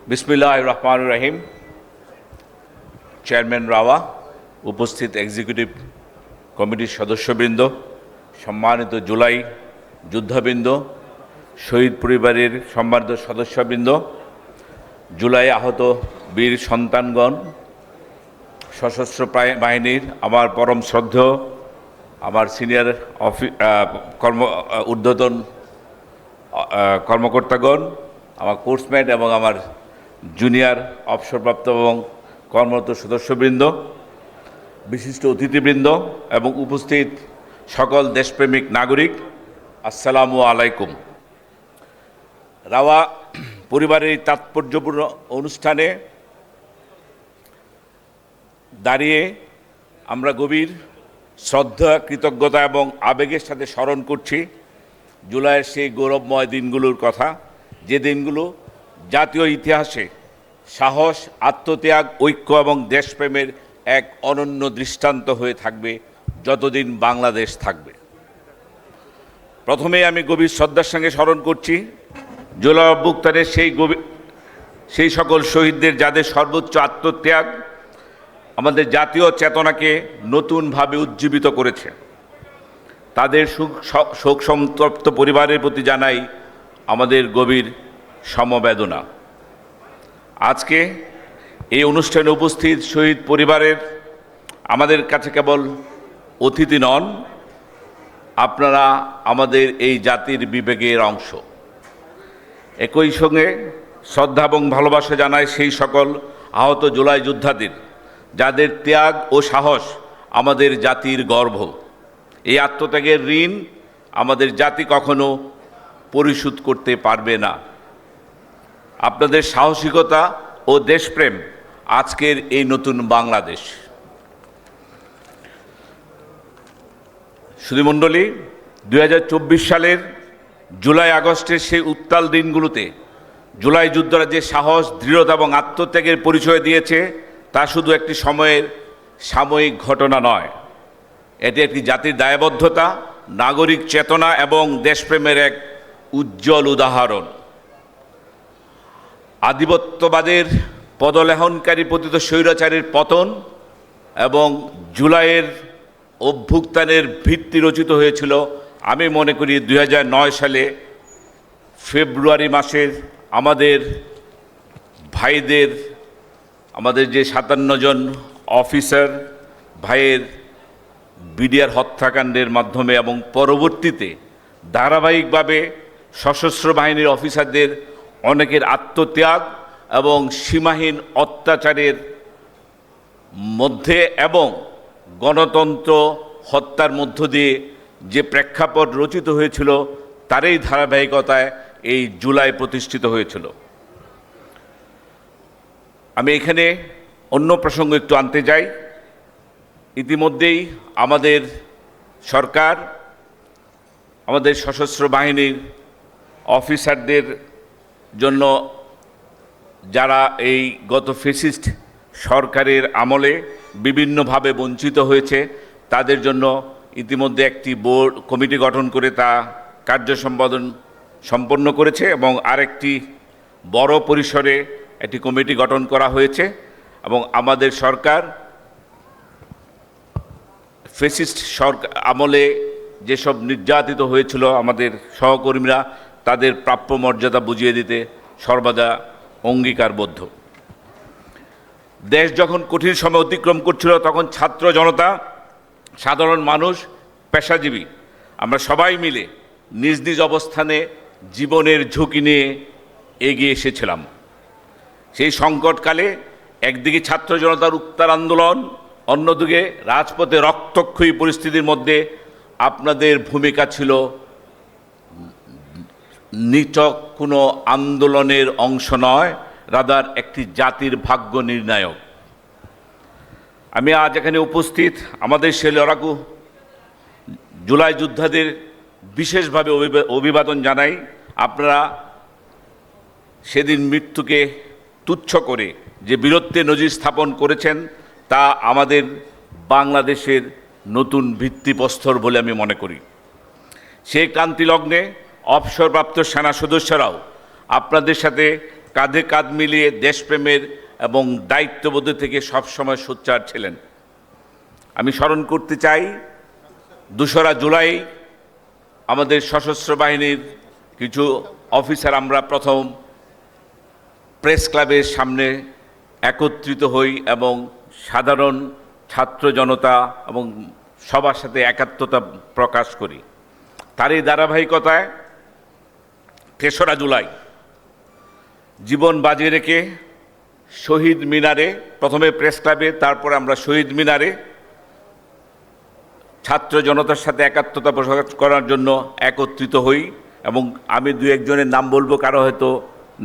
বিসমিল্লাহির রহমানির রহিম। চেয়ারম্যান রাওয়া, উপস্থিত এক্সিকিউটিভ কমিটির সদস্যবৃন্দ, সম্মানিত জুলাই যোদ্ধাবৃন্দ, শহীদ পরিবারের সম্মানিত সদস্যবৃন্দ, জুলাই আহত বীর সন্তানগণ, সশস্ত্র বাহিনীর আমার পরম শ্রদ্ধেয়, আমার সিনিয়র ঊর্ধ্বতন কর্মকর্তাগণ, আমার কোর্সমেট এবং আমার জুনিয়র অবসরপ্রাপ্ত এবং কর্মরত সদস্যবৃন্দ, বিশিষ্ট অতিথিবৃন্দ এবং উপস্থিত সকল দেশপ্রেমিক নাগরিক, আসসালামু আলাইকুম। রাওয়া পরিবারের এই তাৎপর্যপূর্ণ অনুষ্ঠানে দাঁড়িয়ে আমরা গভীর শ্রদ্ধা, কৃতজ্ঞতা এবং আবেগের সাথে স্মরণ করছি জুলাইয়ের সেই গৌরবময় দিনগুলোর কথা, যে দিনগুলো জাতীয় ইতিহাসে সাহস, আত্মত্যাগ, ঐক্য এবং দেশপ্রেমের এক অনন্য দৃষ্টান্ত হয়ে থাকবে যতদিন বাংলাদেশ থাকবে। প্রথমেই আমি গভীর শ্রদ্ধার সঙ্গে স্মরণ করছি জুলাই অভ্যুত্থানের সেই সকল শহীদদের যাদের সর্বোচ্চ আত্মত্যাগ আমাদের জাতীয় চেতনাকে নতুনভাবে উজ্জীবিত করেছে। তাদের শোক সন্তপ্ত পরিবারের প্রতি জানাই আমাদের গভীর সমবেদনা। আজকে এই অনুষ্ঠানে উপস্থিত শহীদ পরিবারের আমাদের কাছে কেবল অতিথি নন, আপনারা আমাদের এই জাতির বিবেকের অংশ। একই সঙ্গে শ্রদ্ধা এবং ভালোবাসা জানায় সেই সকল আহত জুলাই যোদ্ধাদের যাদের ত্যাগ ও সাহস আমাদের জাতির গর্ব। এই আত্মত্যাগের ঋণ আমাদের জাতি কখনো পরিশোধ করতে পারবে না। আপনাদের সাহসিকতা ও দেশপ্রেম আজকের এই নতুন বাংলাদেশ। সুধীমণ্ডলী, 2024 সালের জুলাই আগস্টের সেই উত্তাল দিনগুলোতে জুলাই যোদ্ধারা যে সাহস, দৃঢ়তা এবং আত্মত্যাগের পরিচয় দিয়েছে তা শুধু একটি সময়ের সাময়িক ঘটনা নয়, এটি একটি জাতির দায়বদ্ধতা, নাগরিক চেতনা এবং দেশপ্রেমের এক উজ্জ্বল উদাহরণ। আধিপত্যবাদের পদলেহনকারী পতিত স্বৈরাচারের পতন এবং জুলাইয়ের অভ্যুত্থানের ভিত্তি রচিত হয়েছিল আমি মনে করি 2009 সালে ফেব্রুয়ারি মাসের আমাদের ভাইদের, আমাদের যে 57 জন অফিসার ভাইয়ের বিডিআর হত্যাকাণ্ডের মাধ্যমে এবং পরবর্তীতে ধারাবাহিকভাবে সশস্ত্র বাহিনীর অফিসারদের অনেকের আত্মত্যাগ এবং সীমাহীন অত্যাচারের মধ্যে এবং গণতন্ত্র হত্যার মধ্য দিয়ে যে প্রেক্ষাপট রচিত হয়েছিল তারই ধারাবাহিকতায় এই জুলাই প্রতিষ্ঠিত হয়েছিল। আমি এখানে অন্য প্রসঙ্গ একটু আনতে চাই। ইতিমধ্যেই আমাদের সরকার আমাদের সশস্ত্র বাহিনীর অফিসারদের জন্য যারা এই গত ফ্যাসিস্ট সরকারের আমলে বিভিন্নভাবে বঞ্চিত হয়েছে তাদের জন্য ইতিমধ্যে একটি বোর্ড কমিটি গঠন করে তা কার্য সম্পন্ন করেছে এবং আরেকটি বড় পরিসরে একটি কমিটি গঠন করা হয়েছে। এবং আমাদের সরকার ফ্যাসিস্ট সরকার আমলে যেসব নির্যাতিত হয়েছিল আমাদের সহকর্মীরা, তাদের প্রাপ্য মর্যাদা বুঝিয়ে দিতে সর্বদা অঙ্গীকারবদ্ধ। দেশ যখন কঠিন সময় অতিক্রম করছিল তখন ছাত্র জনতা, সাধারণ মানুষ, পেশাজীবী আমরা সবাই মিলে নিজ নিজ অবস্থানে জীবনের ঝুঁকি নিয়ে এগিয়ে এসেছিলাম। সেই সংকটকালে একদিকে ছাত্র জনতার উত্তাল আন্দোলন, অন্যদিকে রাজপথে রক্তক্ষয়ী পরিস্থিতির মধ্যে আপনাদের ভূমিকা ছিল নিছক কোনো আন্দোলনের অংশ নয়, রাদার একটি জাতির ভাগ্য নির্ণায়ক। আমি আজ এখানে উপস্থিত আমাদের সেই লড়াকু জুলাই যোদ্ধাদের বিশেষভাবে অভিবাদন জানাই। আপনারা সেদিন মৃত্যুকে তুচ্ছ করে যে বীরত্বের নজির স্থাপন করেছেন তা আমাদের বাংলাদেশের নতুন ভিত্তিপ্রস্তর বলে আমি মনে করি। সেই ক্রান্তি লগ্নে অবসরপ্রাপ্ত সেনা সদস্যরাও আপনাদের সাথে কাঁধে কাঁধ মিলিয়ে দেশপ্রেমের এবং দায়িত্ববোধ থেকে সবসময় সোচ্চার ছিলেন। আমি স্মরণ করতে চাই 2রা জুলাই আমাদের সশস্ত্র বাহিনীর কিছু অফিসার আমরা প্রথম প্রেস ক্লাবের সামনে একত্রিত হই এবং সাধারণ ছাত্র জনতা এবং সবার সাথে একাত্মতা প্রকাশ করি। তারই ধারাবাহিকতায় 3রা জুলাই জীবন বাজি রেখে শহীদ মিনারে, প্রথমে প্রেস ক্লাবে, তারপরে আমরা শহীদ মিনারে ছাত্র জনতার সাথে একাত্মতা প্রকাশ করার জন্য একত্রিত হই। এবং আমি 2-1 জনের নাম বলবো, কারো হয়তো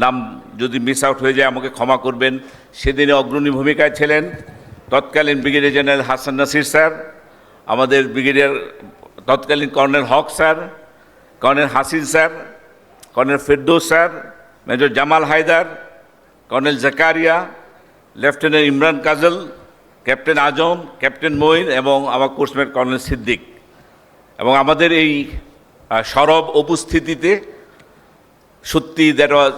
নাম যদি মিস আউট হয়ে যায় আমাকে ক্ষমা করবেন। সেদিনে অগ্রণী ভূমিকায় ছিলেন তৎকালীন brigadier general Hasan Nasir sir, আমাদের ব্রিগেডিয়ার তৎকালীন colonel Haque sir, colonel Hasin sir, colonel Ferdous sir, major Jamal Haider, colonel Zakaria, lieutenant Imran Kajal, captain Azam, captain Moin এবং আমার কোর্সমেট কর্নেল সিদ্দিক। এবং আমাদের এই সরব উপস্থিতিতে সত্যি that was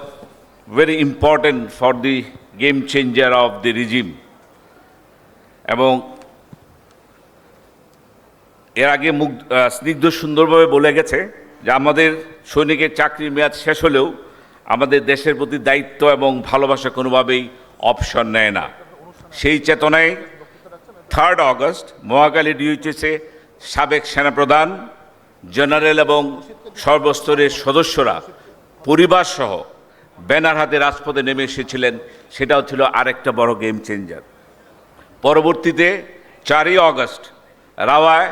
very important for the game changer of the regime. এবং এর আগে স্নিগ্ধ সুন্দরভাবে বলে গেছে যে আমাদের সৈনিকের চাকরির মেয়াদ শেষ হলেও আমাদের দেশের প্রতি দায়িত্ব এবং ভালোবাসা কোনোভাবেই অপশন নেয় না। সেই চেতনায় 3 আগস্ট মহাখালী ডিউটিসে সাবেক সেনাপ্রধান, জেনারেল এবং সর্বস্তরের সদস্যরা পরিবারসহ ব্যানার হাতে রাজপথে নেমে এসেছিলেন। সেটাও ছিল আরেকটা বড় গেম চেঞ্জার। পরবর্তীতে 4 আগস্ট রাওয়ায়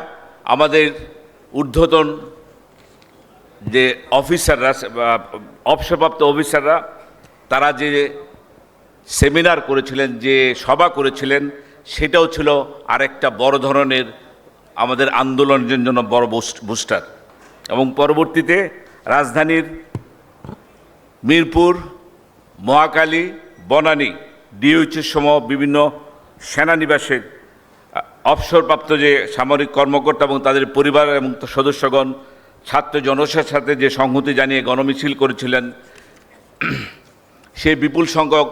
আমাদের ঊর্ধ্বতন যে অফিসাররা, অবসরপ্রাপ্ত অফিসাররা, তারা যে সেমিনার করেছিলেন, যে সভা করেছিলেন, সেটাও ছিল আরেকটা বড় ধরনের আমাদের আন্দোলনের জন্য বড় বুস্টার। এবং পরবর্তীতে রাজধানীর মিরপুর, মহাখালী, বনানী, ডিওইচের সম বিভিন্ন সেনানিবাসে অবসরপ্রাপ্ত যে সামরিক কর্মকর্তা এবং তাদের পরিবার এবং সদস্যগণ ছাত্র জনতার সাথে যে সংহতি জানিয়ে গণমিছিল করেছিলেন, সেই বিপুল সংখ্যক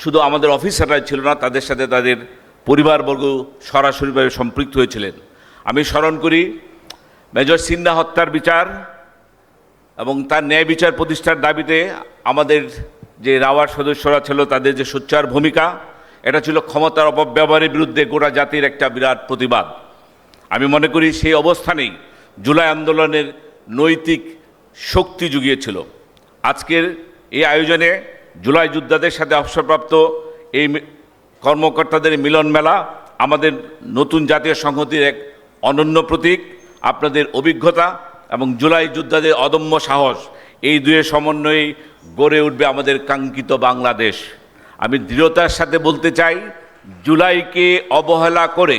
শুধু আমাদের অফিসাররাই ছিল না, তাদের সাথে তাদের পরিবারবর্গ সরাসরিভাবে সম্পৃক্ত হয়েছিলেন। আমি স্মরণ করি মেজর সিনহা হত্যার বিচার এবং তার ন্যায় বিচার প্রতিষ্ঠার দাবিতে আমাদের যে রাওয়ার সদস্যরা ছিল তাদের যে সোচ্চার ভূমিকা, এটা ছিল ক্ষমতার অপব্যবহারের বিরুদ্ধে গোটা জাতির একটা বিরাট প্রতিবাদ। আমি মনে করি সেই অবস্থানেই জুলাই আন্দোলনের নৈতিক শক্তি জুগিয়েছিল। আজকের এই আয়োজনে জুলাই যোদ্ধাদের সাথে অবসরপ্রাপ্ত এই কর্মকর্তাদের মিলন মেলা আমাদের নতুন জাতীয় সংহতির এক অনন্য প্রতীক। আপনাদের অভিজ্ঞতা এবং জুলাই যোদ্ধাদের অদম্য সাহস, এই দুয়ের সমন্বয়েই গড়ে উঠবে আমাদের কাঙ্ক্ষিত বাংলাদেশ। আমি দৃঢ়তার সাথে বলতে চাই, জুলাইকে অবহেলা করে,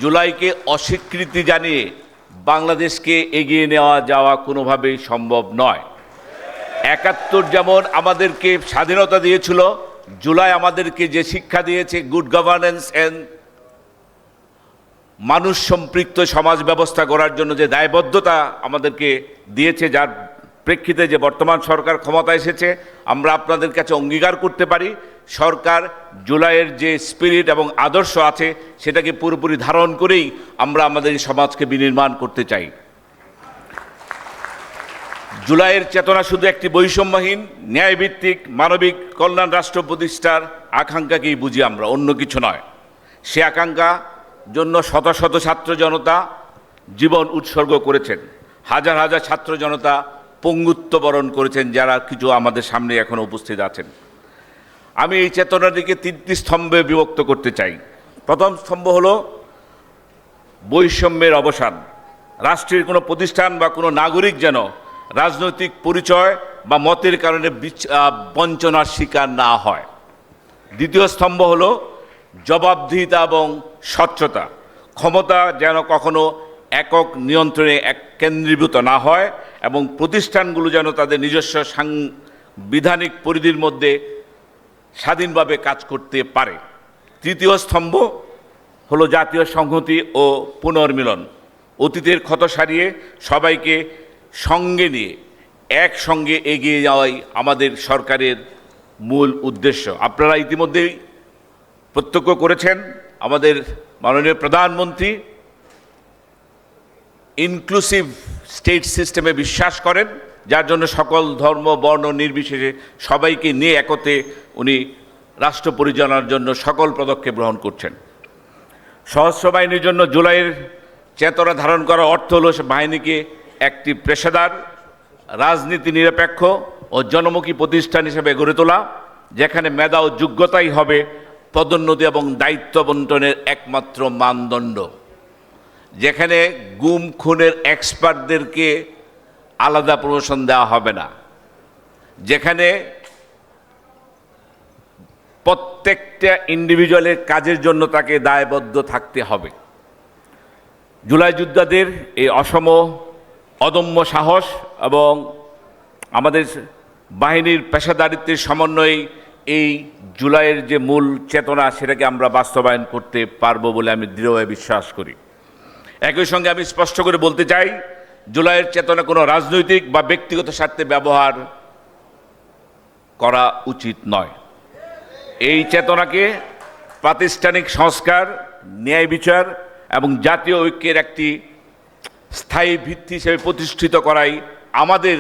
জুলাইকে অস্বীকৃতি জানিয়ে বাংলাদেশকে এগিয়ে নেওয়া যাওয়া কোনোভাবেই সম্ভব নয়। 71 যেমন আমাদেরকে স্বাধীনতা দিয়েছিল, জুলাই আমাদেরকে যে শিক্ষা দিয়েছে গুড গভর্নেন্স এন্ড মানুষ সম্পৃক্ত সমাজ ব্যবস্থা গড়ার জন্য যে দায়বদ্ধতা আমাদেরকে দিয়েছে, যার প্রেক্ষিতে যে বর্তমান সরকার ক্ষমতা এসেছে, আমরা আপনাদের কাছে অঙ্গীকার করতে পারি সরকার জুলাইয়ের যে স্পিরিট এবং আদর্শ আছে সেটাকে পুরোপুরি ধারণ করেই আমরা আমাদের সমাজকে বিনির্মাণ করতে চাই। জুলাইয়ের চেতনা শুধু একটি বৈষম্যহীন, ন্যায়ভিত্তিক, মানবিক কল্যাণ রাষ্ট্র প্রতিষ্ঠার আকাঙ্ক্ষাকেই বুঝি আমরা, অন্য কিছু নয়। সে আকাঙ্ক্ষা জন্য শত শত ছাত্র জনতা জীবন উৎসর্গ করেছেন, হাজার হাজার ছাত্র জনতা পঙ্গুত্ব বরণ করেছেন, যারা কিছু আমাদের সামনে এখন উপস্থিত আছেন। আমি এই চেতনাটিকে 3টি স্তম্ভে বিভক্ত করতে চাই। প্রথম স্তম্ভ হলো বৈষম্যের অবসান। রাষ্ট্রের কোনো প্রতিষ্ঠান বা কোনো নাগরিক যেন রাজনৈতিক পরিচয় বা মতের কারণে বঞ্চনার শিকার না হয়। দ্বিতীয় স্তম্ভ হলো জবাবদিহিতা এবং স্বচ্ছতা। ক্ষমতা যেন কখনো একক নিয়ন্ত্রণে কেন্দ্রীভূত না হয় এবং প্রতিষ্ঠানগুলো যেন তাদের নিজস্ব সাংবিধানিক পরিধির মধ্যে স্বাধীনভাবে কাজ করতে পারে। তৃতীয় স্তম্ভ হলো জাতীয় সংহতি ও পুনর্মিলন। অতীতের ক্ষত সারিয়ে সবাইকে সঙ্গে নিয়ে একসঙ্গে এগিয়ে যাওয়াই আমাদের সরকারের মূল উদ্দেশ্য। আপনারা ইতিমধ্যেই প্রত্যক্ষ করেছেন আমাদের মাননীয় প্রধানমন্ত্রী ইনক্লুসিভ স্টেট সিস্টেমে বিশ্বাস করেন, যার জন্য সকল ধর্ম বর্ণ নির্বিশেষে সবাইকে নিয়ে একত্রে উনি রাষ্ট্র পরিচালনার জন্য সকল পদক্ষেপ গ্রহণ করছেন। সশস্ত্র বাহিনীর জন্য জুলাইয়ের চেতনা ধারণ করার অর্থ হল বাহিনীকে একটি পেশাদার, রাজনীতি নিরপেক্ষ ও জনমুখী প্রতিষ্ঠান হিসেবে গড়ে তোলা, যেখানে মেধা ও যোগ্যতাই হবে পদোন্নতি এবং দায়িত্ব বন্টনের একমাত্র মানদণ্ড, যেখানে গুম খুনের এক্সপার্টদেরকে আলাদা প্রমোশন দেওয়া হবে না, যেখানে প্রত্যেকটা ইন্ডিভিজুয়ালের কাজের জন্য তাকে দায়বদ্ধ থাকতে হবে। জুলাই যোদ্ধাদের এই অসম অদম্য সাহস এবং আমাদের বাহিনীর পেশাদারিত্বের সমন্বয়ে এই জুলাইয়ের যে মূল চেতনা, সেটাকে আমরা বাস্তবায়ন করতে পারবো বলে আমি দৃঢ়ভাবে বিশ্বাস করি। একই সঙ্গে আমি স্পষ্ট করে বলতে চাই, জুলাইয়ের চেতনা কোনো রাজনৈতিক বা ব্যক্তিগত স্বার্থে ব্যবহার করা উচিত নয়। এই চেতনাকে প্রাতিষ্ঠানিক সংস্কার, ন্যায় বিচার এবং জাতীয় ঐক্যের একটি স্থায়ী ভিত্তি হিসেবে প্রতিষ্ঠিত করাই আমাদের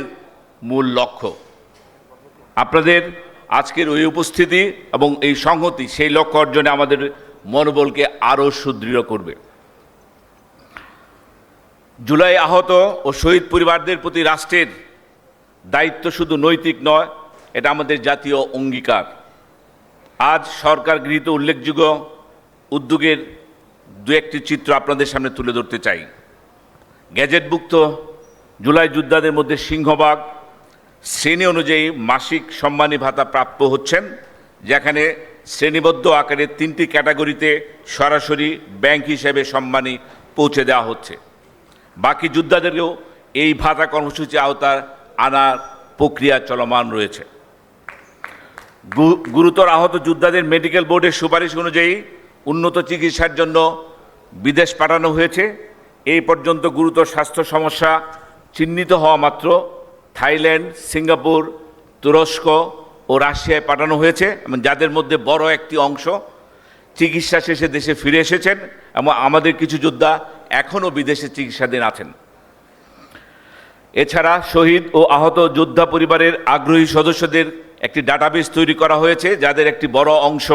মূল লক্ষ্য। আপনাদের আজকের ওই উপস্থিতি এবং এই সংহতি সেই লক্ষ্য অর্জনে আমাদের মনোবলকে আরও সুদৃঢ় করবে। জুলাই আহত ও শহীদ পরিবারদের প্রতি রাষ্ট্রের দায়িত্ব শুধু নৈতিক নয়, এটা আমাদের জাতীয় অঙ্গীকার। আজ সরকার গৃহীত উল্লেখযোগ্য উদ্যোগের দু একটি চিত্র আপনাদের সামনে তুলে ধরতে চাই। গ্যাজেটভুক্ত জুলাই যোদ্ধাদের মধ্যে সিংহভাগ শ্রেণী অনুযায়ী মাসিক সম্মানী ভাতা প্রাপ্য হচ্ছেন, যেখানে শ্রেণীবদ্ধ আকারে 3টি ক্যাটাগরিতে সরাসরি ব্যাংক হিসেবে সম্মানী পৌঁছে দেওয়া হচ্ছে। বাকি যোদ্ধাদেরকেও এই ভাতা কর্মসূচি আওতায় আনার প্রক্রিয়া চলমান রয়েছে। গুরুতর আহত যোদ্ধাদের মেডিকেল বোর্ডের সুপারিশ অনুযায়ী উন্নত চিকিৎসার জন্য বিদেশ পাঠানো হয়েছে। এই পর্যন্ত গুরুতর স্বাস্থ্য সমস্যা চিহ্নিত হওয়া মাত্র থাইল্যান্ড, সিঙ্গাপুর, তুরস্ক ও রাশিয়ায় পাঠানো হয়েছে, এবং যাদের মধ্যে বড় একটি অংশ চিকিৎসা শেষে দেশে ফিরে এসেছেন এবং আমাদের কিছু যোদ্ধা এখনও বিদেশে চিকিৎসাধীন আছেন। এছাড়া শহীদ ও আহত যোদ্ধা পরিবারের আগ্রহী সদস্যদের একটি ডাটাবেস তৈরি করা হয়েছে, যাদের একটি বড় অংশ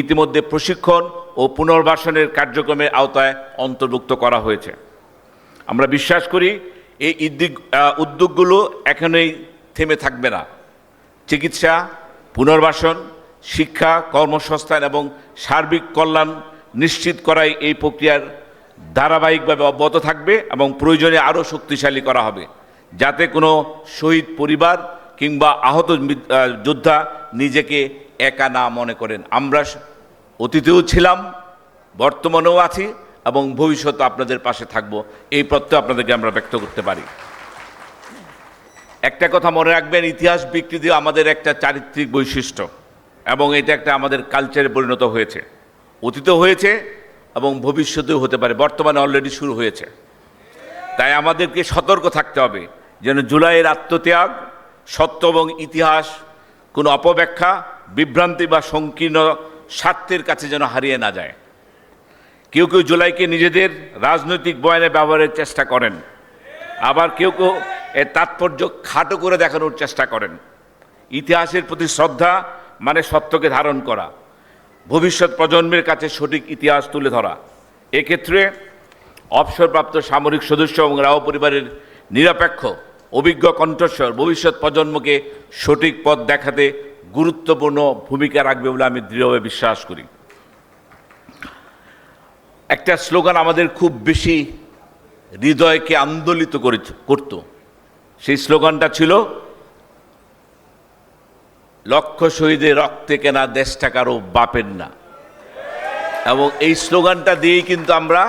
ইতিমধ্যে প্রশিক্ষণ ও পুনর্বাসনের কার্যক্রমের আওতায় অন্তর্ভুক্ত করা হয়েছে। আমরা বিশ্বাস করি এই উদ্যোগগুলো এখনই থেমে থাকবে না। চিকিৎসা, পুনর্বাসন, শিক্ষা, কর্মসংস্থান এবং সার্বিক কল্যাণ নিশ্চিত করাই এই প্রক্রিয়ার ধারাবাহিকভাবে অব্যাহত থাকবে এবং প্রয়োজনে আরও শক্তিশালী করা হবে, যাতে কোনো শহীদ পরিবার কিংবা আহত যোদ্ধা নিজেকে একা না মনে করেন। আমরা অতীতেও ছিলাম, বর্তমানেও আছি এবং ভবিষ্যতে আপনাদের পাশে থাকব, এই প্রত্যয় আপনাদেরকে আমরা ব্যক্ত করতে পারি। একটা কথা মনে রাখবেন, ইতিহাস বিকৃতি আমাদের একটা চারিত্রিক বৈশিষ্ট্য এবং এটা একটা আমাদের কালচারে পরিণত হয়েছে। অতীতেও হয়েছে এবং ভবিষ্যতেও হতে পারে, বর্তমানে অলরেডি শুরু হয়েছে। তাই আমাদেরকে সতর্ক থাকতে হবে যেন জুলাইয়ের আত্মত্যাগ, সত্য এবং ইতিহাস কোনো অপব্যাখ্যা, বিভ্রান্তি বা সংকীর্ণ স্বার্থের কাছে যেন হারিয়ে না যায়। কেউ কেউ জুলাইকে নিজেদের রাজনৈতিক বয়ানে ব্যবহারের চেষ্টা করেন, আবার কেউ কেউ এর তাৎপর্য খাটো করে দেখানোর চেষ্টা করেন। ইতিহাসের প্রতি শ্রদ্ধা মানে সত্যকে ধারণ করা, ভবিষ্যৎ প্রজন্মের কাছে সঠিক ইতিহাস তুলে ধরা। এক্ষেত্রে অবসরপ্রাপ্ত সামরিক সদস্য এবং রাও পরিবারের নিরপেক্ষ অভিজ্ঞ কণ্ঠস্বর ভবিষ্যৎ প্রজন্মকে সঠিক পথ দেখাতে গুরুত্বপূর্ণ ভূমিকা রাখবে বলে আমি দৃঢ়ভাবে বিশ্বাস করি। একটা স্লোগান আমাদের খুব বেশি হৃদয়কে আন্দোলিত করত। সেই স্লোগানটা ছিল, লক্ষ শহীদের রক্তে কেনা দেশটা কারো বাপের না। এবং এই স্লোগানটা দিয়েই কিন্তু আমরা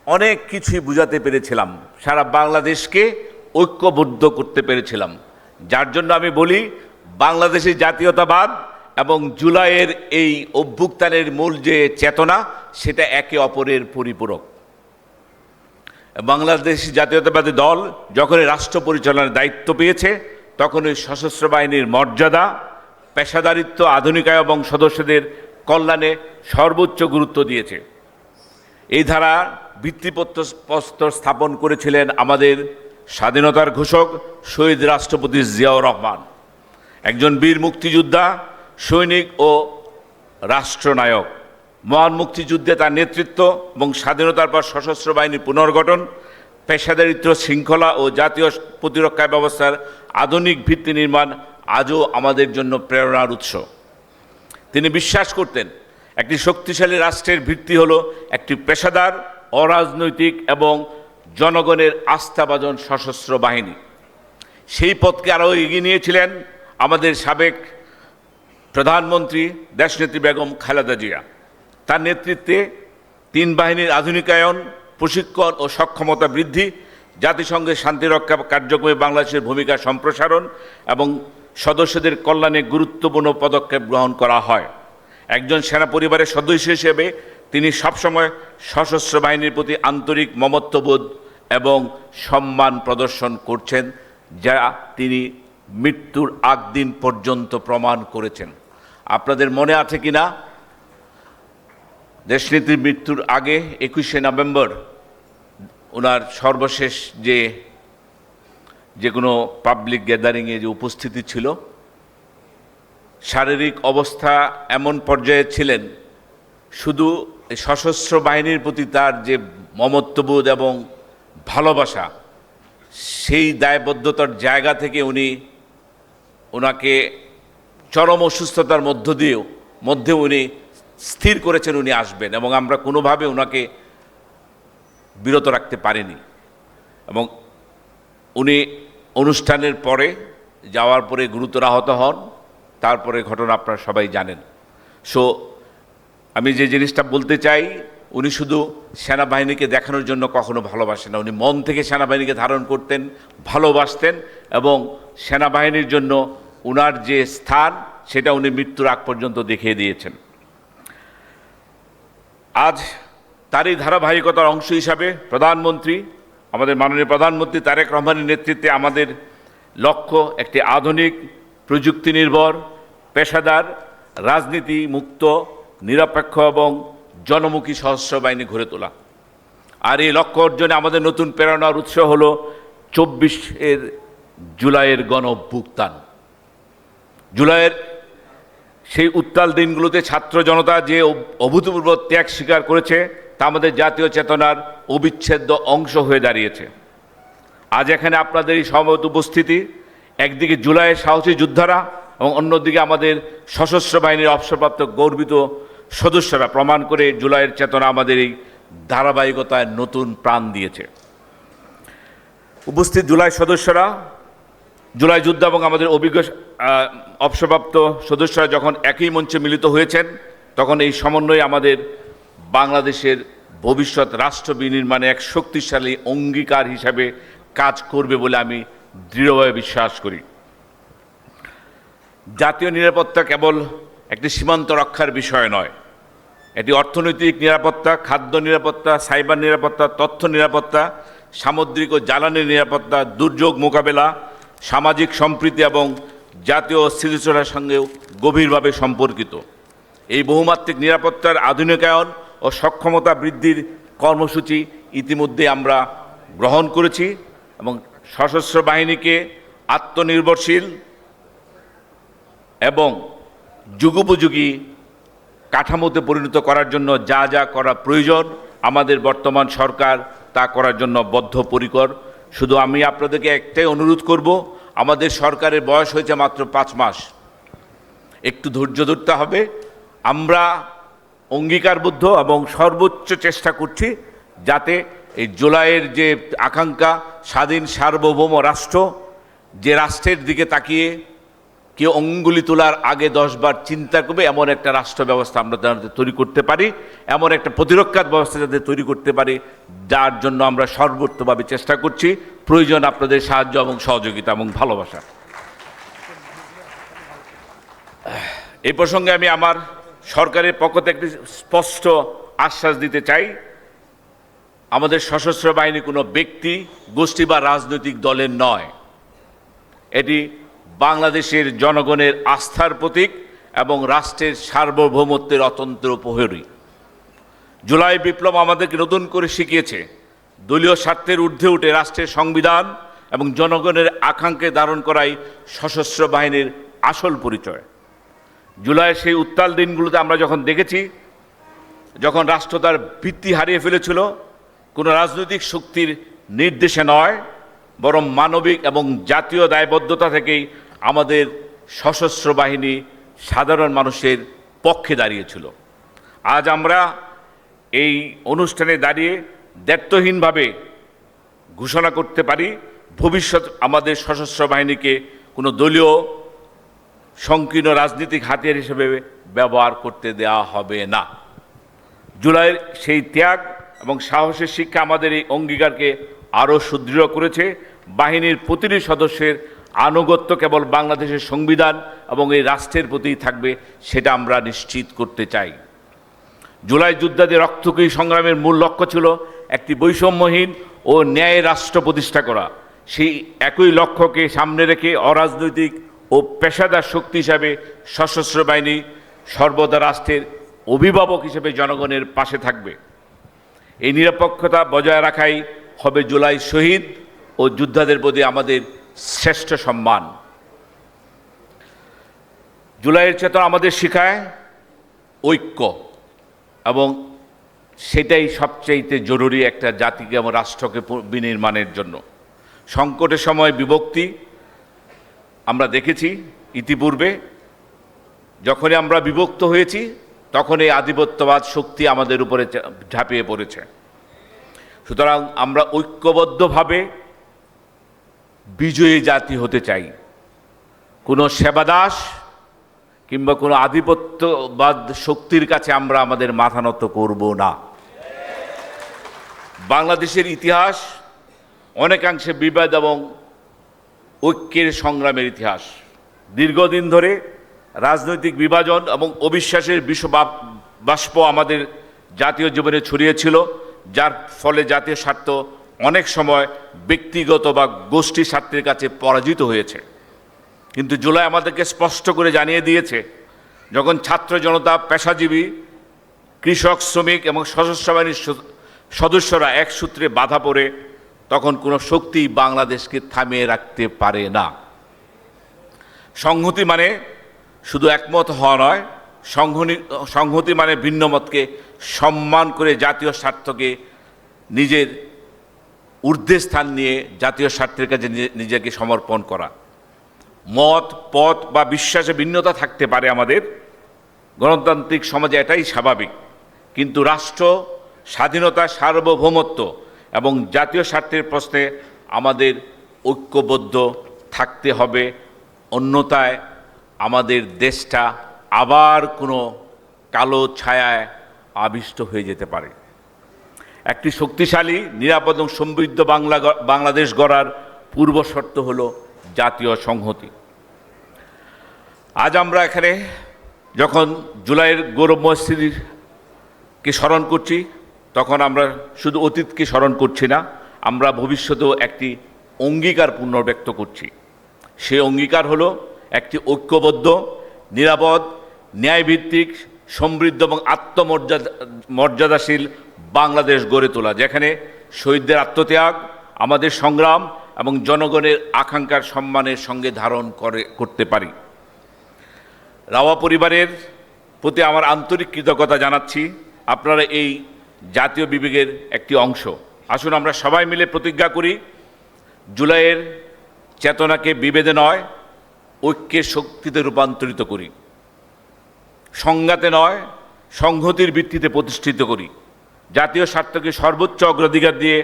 অনেক কিছুই বুঝাতে পেরেছিলাম, সারা বাংলাদেশকে ঐক্যবদ্ধ করতে পেরেছিলাম। যার জন্য আমি বলি, বাংলাদেশের জাতীয়তাবাদ এবং জুলাইয়ের এই অভ্যুত্থানের মূল যে চেতনা, সেটা একে অপরের পরিপূরক। বাংলাদেশ জাতীয়তাবাদী দল যখন রাষ্ট্র পরিচালনার দায়িত্ব পেয়েছে, তখন ওই সশস্ত্র বাহিনীর মর্যাদা, পেশাদারিত্ব, আধুনিকায়ন এবং সদস্যদের কল্যাণে সর্বোচ্চ গুরুত্ব দিয়েছে। এই ধারা ভিত্তিপ্রস্তর স্থাপন করেছিলেন আমাদের স্বাধীনতার ঘোষক শহীদ রাষ্ট্রপতি জিয়াউর রহমান, একজন বীর মুক্তিযোদ্ধা, সৈনিক ও রাষ্ট্রনায়ক। মহান মুক্তিযুদ্ধে তার নেতৃত্ব এবং স্বাধীনতার পর সশস্ত্র বাহিনীর পুনর্গঠন, পেশাদারিত্ব, শৃঙ্খলা ও জাতীয় প্রতিরক্ষা ব্যবস্থার আধুনিক ভিত্তি নির্মাণ আজও আমাদের জন্য প্রেরণার উৎস। তিনি বিশ্বাস করতেন, একটি শক্তিশালী রাষ্ট্রের ভিত্তি হলো একটি পেশাদার, অরাজনৈতিক এবং জনগণের আস্থাভাজন সশস্ত্র বাহিনী। সেই পথকে আরও এগিয়ে নিয়েছিলেন আমাদের সাবেক প্রধানমন্ত্রী দেশনেত্রী বেগম খালেদা জিয়া। তার নেতৃত্বে তিন বাহিনীর আধুনিকায়ন, প্রশিক্ষণ ও সক্ষমতা বৃদ্ধি, জাতিসংঘের শান্তিরক্ষা কার্যক্রমে বাংলাদেশের ভূমিকা সম্প্রসারণ এবং সদস্যদের কল্যাণে গুরুত্বপূর্ণ পদক্ষেপ গ্রহণ করা হয়। একজন সেনা পরিবারের সদস্য হিসেবে তিনি সবসময় সশস্ত্র বাহিনীর প্রতি আন্তরিক মমত্ববোধ এবং সম্মান প্রদর্শন করছেন, যা তিনি মৃত্যুর আগ দিন পর্যন্ত প্রমাণ করেছেন। আপনাদের মনে আছে কিনা, দেশনেত্রীর মৃত্যুর আগে 21শে নভেম্বর ওনার সর্বশেষ যে কোনো পাবলিক গ্যাদারিংয়ে যে উপস্থিতি ছিল, শারীরিক অবস্থা এমন পর্যায়ে ছিলেন, শুধু সশস্ত্র বাহিনীর প্রতি তার যে মমত্ববোধ এবং ভালোবাসা, সেই দায়বদ্ধতার জায়গা থেকে ওনাকে চরম অসুস্থতার মধ্যে উনি স্থির করেছেন উনি আসবেন, এবং আমরা কোনোভাবে ওনাকে বিরত রাখতে পারিনি। এবং উনি অনুষ্ঠানের পরে যাওয়ার পরে গুরুতর আহত হন। তারপরে ঘটনা আপনারা সবাই জানেন। সো আমি যে জিনিসটা বলতে চাই, উনি শুধু সেনাবাহিনীকে দেখানোর জন্য কখনো ভালোবাসেন না, উনি মন থেকে সেনাবাহিনীকে ধারণ করতেন, ভালোবাসতেন, এবং সেনাবাহিনীর জন্য উনার যে স্থান সেটা উনি মৃত্যুর আগ পর্যন্ত দেখিয়ে দিয়েছেন। আজ তারই ধারাবাহিকতার অংশ হিসাবে আমাদের মাননীয় প্রধানমন্ত্রী তারেক রহমানের নেতৃত্বে আমাদের লক্ষ্য একটি আধুনিক, প্রযুক্তি নির্ভর, পেশাদার, রাজনীতি মুক্ত, নিরপেক্ষ এবং জনমুখী সশস্ত্র বাহিনী গড়ে তোলা। আর এই লক্ষ্য অর্জনে আমাদের নতুন প্রেরণার উৎস হল 24 জুলাইয়ের গণ অভ্যুত্থান। জুলাইয়ের সেই উত্তাল দিনগুলোতে ছাত্র জনতা যে অভূতপূর্ব ত্যাগ স্বীকার করেছে, তা আমাদের জাতীয় চেতনার অবিচ্ছেদ্য অংশ হয়ে দাঁড়িয়েছে। আজ এখানে আপনাদের এই সমবেত উপস্থিতি, একদিকে জুলাইয়ের সাহসী যোদ্ধারা এবং অন্যদিকে আমাদের সশস্ত্র বাহিনীর অবসরপ্রাপ্ত গর্বিত সদস্যরা প্রমাণ করে জুলাইয়ের চেতনা আমাদের এই ধারাবাহিকতায় নতুন প্রাণ দিয়েছে। উপস্থিত জুলাই সদস্যরা, জুলাই যোদ্ধা এবং আমাদের অভিজ্ঞ অবসরপ্রাপ্ত সদস্যরা যখন একই মঞ্চে মিলিত হয়েছেন, তখন এই সমন্বয় আমাদের বাংলাদেশের ভবিষ্যৎ রাষ্ট্র বিনির্মাণে এক শক্তিশালী অঙ্গীকার হিসাবে কাজ করবে বলে আমি দৃঢ়ভাবে বিশ্বাস করি। জাতীয় নিরাপত্তা কেবল একটি সীমান্ত রক্ষার বিষয় নয়, এটি অর্থনৈতিক নিরাপত্তা, খাদ্য নিরাপত্তা, সাইবার নিরাপত্তা, তথ্য নিরাপত্তা, সামুদ্রিক ও জ্বালানি নিরাপত্তা, দুর্যোগ মোকাবেলা, সামাজিক সম্প্রীতি এবং জাতীয় স্থিতিশীলতার সঙ্গেও গভীরভাবে সম্পর্কিত। এই বহুমাত্রিক নিরাপত্তার আধুনিকায়ন ও সক্ষমতা বৃদ্ধির কর্মসূচি ইতিমধ্যে আমরা গ্রহণ করেছি এবং সশস্ত্র বাহিনীকে আত্মনির্ভরশীল এবং যুগোপযোগী কাঠামোতে পরিণত করার জন্য যা যা করা প্রয়োজন, আমাদের বর্তমান সরকার তা করার জন্য বদ্ধপরিকর। শুধু আমি আপনাদেরকে একটাই অনুরোধ করব, আমাদের সরকারের বয়স হয়েছে মাত্র 5 মাস, একটু ধৈর্য ধরতে হবে। আমরা অঙ্গীকারবদ্ধ এবং সর্বোচ্চ চেষ্টা করছি যাতে এই জুলাইয়ের যে আকাঙ্ক্ষা, স্বাধীন সার্বভৌম রাষ্ট্র, যে রাষ্ট্রের দিকে তাকিয়ে কেউ অঙ্গুলি তোলার আগে 10 বার চিন্তা করবে, এমন একটা রাষ্ট্র ব্যবস্থা আমরা যাতে তৈরি করতে পারি, এমন একটা প্রতিরক্ষা ব্যবস্থা যাতে তৈরি করতে পারি, যার জন্য আমরা সর্বোচ্চভাবে চেষ্টা করছি। প্রয়োজন আপনাদের সাহায্য এবং সহযোগিতা এবং ভালোবাসা। এই প্রসঙ্গে আমি আমার সরকারের পক্ষ থেকে একটি স্পষ্ট আশ্বাস দিতে চাই, আমাদের সশস্ত্র বাহিনী কোনো ব্যক্তি, গোষ্ঠী বা রাজনৈতিক দলের নয়। এটি বাংলাদেশের জনগণের আস্থার প্রতীক এবং রাষ্ট্রের সার্বভৌমত্বের অতন্ত্র প্রহরী। জুলাই বিপ্লব আমাদেরকে নতুন করে শিখিয়েছে দলীয় স্বার্থের ঊর্ধ্বে উঠে রাষ্ট্রের সংবিধান এবং জনগণের আকাঙ্ক্ষা ধারণ করাই সশস্ত্র বাহিনীর আসল পরিচয়। জুলাইয়ের সেই উত্তাল দিনগুলোতে আমরা যখন দেখেছি, যখন রাষ্ট্র তার ভিত্তি হারিয়ে ফেলেছিল, কোনো রাজনৈতিক শক্তির নির্দেশে নয়, বরং মানবিক এবং জাতীয় দায়বদ্ধতা থেকেই আমাদের সশস্ত্র বাহিনী সাধারণ মানুষের পক্ষে দাঁড়িয়েছিল। আজ আমরা এই অনুষ্ঠানে দাঁড়িয়ে দায়িত্বহীনভাবে ঘোষণা করতে পারি, ভবিষ্যৎ আমাদের সশস্ত্র বাহিনীকে কোনো দলীয় সংকীর্ণ রাজনৈতিক হাতিয়ার হিসেবে ব্যবহার করতে দেওয়া হবে না। জুলাইয়ের সেই ত্যাগ এবং সাহসের শিক্ষা আমাদের এই অঙ্গীকারকে আরও সুদৃঢ় করেছে। বাহিনীর প্রতিটি সদস্যের আনুগত্য কেবল বাংলাদেশের সংবিধান এবং এই রাষ্ট্রের প্রতিই থাকবে, সেটা আমরা নিশ্চিত করতে চাই। জুলাই যোদ্ধাদের রক্তক্ষয়ী সংগ্রামের মূল লক্ষ্য ছিল একটি বৈষম্যহীন ও ন্যায় রাষ্ট্র প্রতিষ্ঠা করা। সেই একই লক্ষ্যকে সামনে রেখে অরাজনৈতিক ও পেশাদার শক্তি হিসাবে সশস্ত্র বাহিনী সর্বদা রাষ্ট্রের অভিভাবক হিসেবে জনগণের পাশে থাকবে। এই নিরপেক্ষতা বজায় রাখাই হবে জুলাই শহীদ ও যোদ্ধাদের প্রতি আমাদের শ্রেষ্ঠ সম্মান। জুলাইয়ের চেতনা আমাদের শেখায় ঐক্য, এবং সেটাই সবচেয়ে জরুরি একটা জাতিকে এবং রাষ্ট্রকে বিনির্মাণের জন্য। সংকটের সময় বিভক্তি আমরা দেখেছি ইতিপূর্বে, যখনই আমরা বিভক্ত হয়েছি তখনই আধিপত্যবাদ শক্তি আমাদের উপরে ঝাঁপিয়ে পড়েছে। সুতরাং আমরা ঐক্যবদ্ধভাবে বিজয়ী জাতি হতে চাই। কোনো সেবাদাস কিংবা কোনো আধিপত্যবাদ শক্তির কাছে আমরা আমাদের মাথা নত করব না। বাংলাদেশের ইতিহাস অনেকাংশে বিবাদ এবং ঐক্যের সংগ্রামের ইতিহাস। দীর্ঘদিন ধরে রাজনৈতিক বিভাজন এবং অবিশ্বাসের বাষ্প আমাদের জাতীয় জীবনে ছড়িয়েছিল, যার ফলে জাতীয় স্বার্থ অনেক সময় ব্যক্তিগত বা গোষ্ঠী স্বার্থের কাছে পরাজিত হয়েছে। কিন্তু জুলাই আমাদেরকে স্পষ্ট করে জানিয়ে দিয়েছে, যখন ছাত্র জনতা, পেশাজীবী, কৃষক, শ্রমিক এবং সশস্ত্র বাহিনীর সদস্যরা এক সূত্রে বাধা পড়ে, তখন কোনো শক্তি বাংলাদেশকে থামিয়ে রাখতে পারে না। সংহতি মানে শুধু একমত হওয়া নয়, সংহতি মানে ভিন্ন মতকে সম্মান করে জাতীয় স্বার্থকে নিজের ঊর্ধ্বে স্থান নিয়ে জাতীয় স্বার্থের কাছে নিজেকে সমর্পণ করা। মত, পথ বা বিশ্বাসে ভিন্নতা থাকতে পারে আমাদের, গণতান্ত্রিক সমাজে এটাই স্বাভাবিক। কিন্তু রাষ্ট্র, স্বাধীনতা, সার্বভৌমত্ব এবং জাতীয় স্বার্থের প্রশ্নে আমাদের ঐক্যবদ্ধ থাকতে হবে, অন্যথায় আমাদের দেশটা আবার কোনো কালো ছায়ায় আবিষ্ট হয়ে যেতে পারে। একটি শক্তিশালী, নিরাপদ এবং সমৃদ্ধ বাংলাদেশ গড়ার পূর্ব শর্ত হল জাতীয় সংহতি। আজ আমরা এখানে যখন জুলাইয়ের গৌরবময় স্মৃতিকে স্মরণ করছি, তখন আমরা শুধু অতীতকে স্মরণ করছি না, আমরা ভবিষ্যতেও একটি অঙ্গীকার পুনর্ব্যক্ত করছি। সেই অঙ্গীকার হলো একটি ঐক্যবদ্ধ, নিরাপদ, ন্যায়ভিত্তিক, সমৃদ্ধ এবং আত্মমর্যাদাশীল বাংলাদেশ গড়ে তোলা, যেখানে শহীদদের আত্মত্যাগ, আমাদের সংগ্রাম এবং জনগণের আকাঙ্ক্ষার সম্মানের সঙ্গে ধারণ করতে পারি। রাওয়া পরিবারের প্রতি আমার আন্তরিক কৃতজ্ঞতা জানাচ্ছি। আপনারা এই জাতীয় বিবেকের একটি অংশ। আসুন আমরা সবাই মিলে প্রতিজ্ঞা করি, জুলাইয়ের চেতনাকে বিভেদে নয়, ঐক্যের শক্তিতে রূপান্তরিত করি। সংঘাতে নয়, সংহতির ভিত্তিতে প্রতিষ্ঠিত করি। জাতীয় স্বার্থকে সর্বোচ্চ অগ্রাধিকার দিয়ে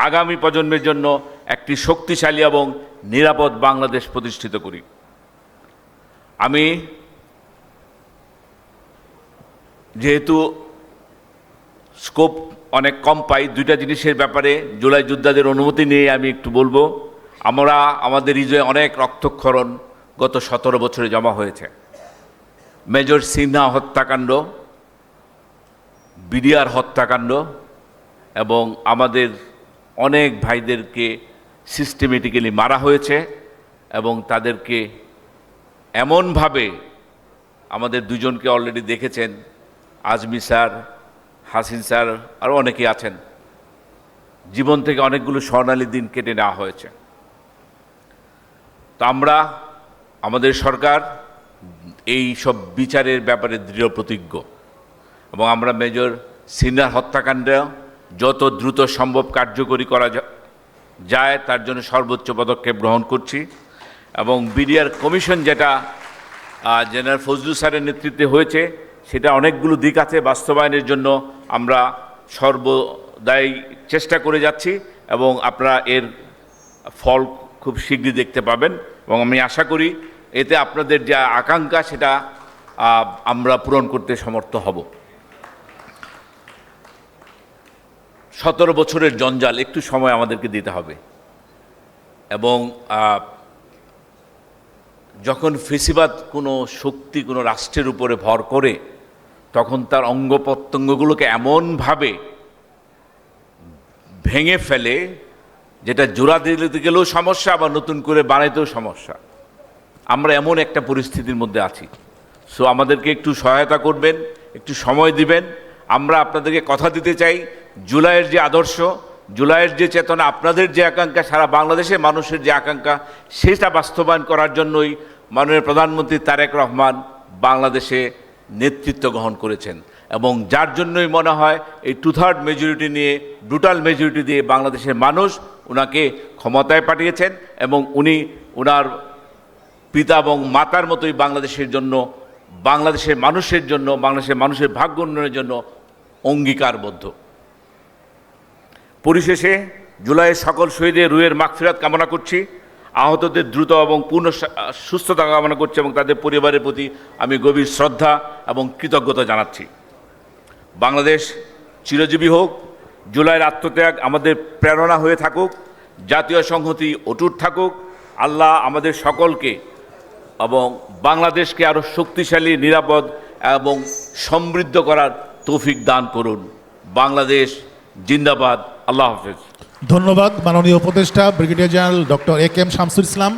আগামী প্রজন্মের জন্য একটি শক্তিশালী এবং নিরাপদ বাংলাদেশ প্রতিষ্ঠিত করি। আমি যেহেতু স্কোপ অনেক কম পাই, দুইটা জিনিসের ব্যাপারে জুলাই যোদ্ধাদের অনুমতি নিয়ে আমি একটু বলবো। আমরা আমাদের হৃদয়ে অনেক রক্তক্ষরণ গত 17 বছরে জমা হয়েছে। মেজর সিনহা হত্যাকাণ্ড, বিডিআর হত্যাকাণ্ড এবং আমাদের অনেক ভাইদেরকে সিস্টেমেটিক্যালি মারা হয়েছে এবং তাদেরকে এমনভাবে আমাদের দুজনকে অলরেডি দেখেছেন, আজমি স্যার, হাসিন স্যার, আরও অনেকেই আছেন, জীবন থেকে অনেকগুলো স্বর্ণালী দিন কেটে নেওয়া হয়েছে। তো আমরা, আমাদের সরকার এই সব বিচারের ব্যাপারে দৃঢ় প্রতিজ্ঞ এবং আমরা মেজর সিনহার হত্যাকাণ্ড যত দ্রুত সম্ভব কার্যকরী করা যায় তার জন্য সর্বোচ্চ পদক্ষেপ গ্রহণ করছি। এবং বিডিআর কমিশন যেটা জেনারেল ফজলুল স্যারের নেতৃত্বে হয়েছে, সেটা অনেকগুলো দিক আছে, বাস্তবায়নের জন্য আমরা সর্বদাই চেষ্টা করে যাচ্ছি এবং আপনারা এর ফল খুব শীঘ্রই দেখতে পাবেন এবং আমি আশা করি এতে আপনাদের যে আকাঙ্ক্ষা সেটা আমরা পূরণ করতে সমর্থ হব। 17 বছরের জঞ্জাল, একটু সময় আমাদেরকে দিতে হবে এবং যখন ফেসিবাদ কোনো শক্তি কোনো রাষ্ট্রের উপরে ভর করে তখন তার অঙ্গ প্রত্যঙ্গগুলোকে এমনভাবে ভেঙে ফেলে যেটা জোড়া দিতে গেলেও সমস্যা, আবার নতুন করে বানাইতেও সমস্যা। আমরা এমন একটা পরিস্থিতির মধ্যে আছি। সো আমাদেরকে একটু সহায়তা করবেন, একটু সময় দিবেন। আমরা আপনাদেরকে কথা দিতে চাই, জুলাইয়ের যে আদর্শ, জুলাইয়ের যে চেতনা, আপনাদের যে আকাঙ্ক্ষা, সারা বাংলাদেশের মানুষের যে আকাঙ্ক্ষা, সেটা বাস্তবায়ন করার জন্যই মাননীয় প্রধানমন্ত্রী তারেক রহমান বাংলাদেশে নেতৃত্ব গ্রহণ করেছেন এবং যার জন্যই মনে হয় এই 2/3 মেজরিটি নিয়ে, ব্রুটাল মেজরিটি দিয়ে বাংলাদেশের মানুষ ওনাকে ক্ষমতায় পাঠিয়েছেন এবং উনি ওনার পিতা এবং মাতার মতোই বাংলাদেশের জন্য, বাংলাদেশের মানুষের জন্য, বাংলাদেশের মানুষের ভাগ্য উন্নয়নের জন্য অঙ্গীকারবদ্ধ। পরিশেষে জুলাইয়ের সকল শহীদের রুহের মাগফিরাত কামনা করছি, আহতদের দ্রুত এবং পূর্ণ সুস্থতা কামনা করছি এবং তাদের পরিবারের প্রতি আমি গভীর শ্রদ্ধা এবং কৃতজ্ঞতা জানাচ্ছি। বাংলাদেশ চিরজীবী হোক, জুলাইয়ের আত্মত্যাগ আমাদের প্রেরণা হয়ে থাকুক, জাতীয় সংহতি অটুট থাকুক। আল্লাহ আমাদের সকলকে এবং বাংলাদেশকে আরও শক্তিশালী, নিরাপদ এবং সমৃদ্ধ করার তৌফিক দান করুন। বাংলাদেশ জিন্দাবাদ। আল্লাহ হাফেজ। ধন্যবাদ মাননীয় উপদেষ্টা brigadier general doctor A K M Shamsul Islam.